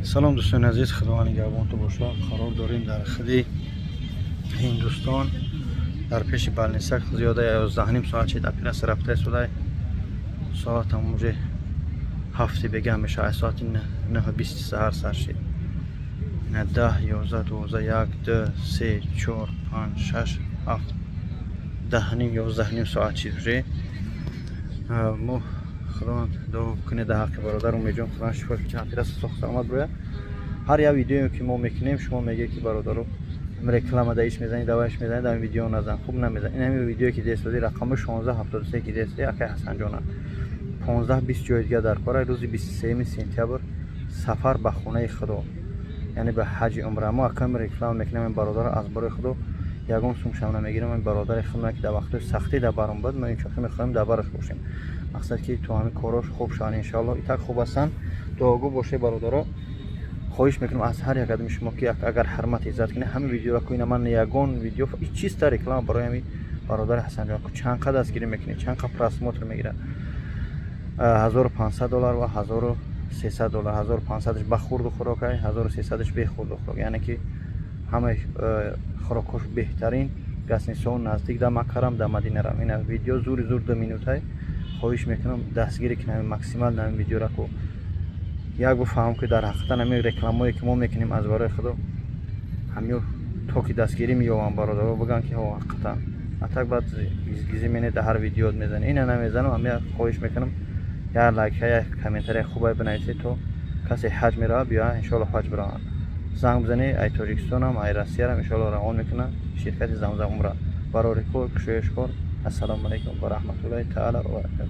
سلام دوستان عزیز، خداوند نگهبانتون باشه. قرار داریم در خدی هندوستان در پیش بالنسک زیاده 11 ساعت شد. اپیرس رفته شده ساعت موجه هفته بگه میشه ساعت 9:20 سهر سر شد. 10 11 12 1 2 3 4 5 6 7 10 ساعت شد. مو خداوند دعا کنه در حق برادر امیدوارم خدا شفا بده. اپیرس سخت آمد روی هر یا ویدیویی که ما میکنیم شما میگه که برادرو رکلام دایش میزنید دوایش میزنید در ویدیو نزن خوب نمیزنید. این همین ویدیویی که دست دادی رقم 1673 که دست دادی اکی حسن جان 15-20 جای دیگه در کار روز 23 سپتامبر سفر به خانه خدا یعنی به حج عمره ما کم رکلام میکنیم. این برادر از برای خدا یگان سوم شم نمیگیرم. این برادر خودم که در وقت سختی در برام بود ما این چخه میخوایم در برش باشیم. مقصد که تو همین کاراش خوب شان ان شاء الله ایتک خوب هستن دعاگو باشه برادرها. خواهش میکنم از هر یک آدم شما که اگر حرمت عزت کنه همین ویدیو را کوین من یگان ویدیو هیچ چیز تا رکلام برای همین برادر حسن جان چند قد از گیری میکنه چند قد پراسموتر میگیره $1500 و $1300. 1500ش به خورد و خوراک 1300ش به خورد و خوراک یعنی که همه خوراکش بهترین گسنسون نزدیک در مکرم در مدینه رم. این ویدیو زور 2 مینوته خواهش میکنم دستگیری کنم ماکسیمال نام ویدیو را کو یک بفهم که در حقیقت همین رکلامایی که ما میکنیم از برای خدا همین تو که دستگیری میوام برادر بگن که ها حقیقتا اتاق بعد گیزی مینه در هر ویدیو میزنه این نمیزنم. همین خواهش میکنم یا لایک یا کامنتری خوبه بنویسید تو کسی حج میره بیا ان شاء الله حج بره زنگ بزنی ای تاجیکستان هم ای روسیه هم ان شاء الله روان میکنن شرکت زمزم عمره برای کو کشش کن. السلام علیکم و رحمت الله تعالی و برکاته.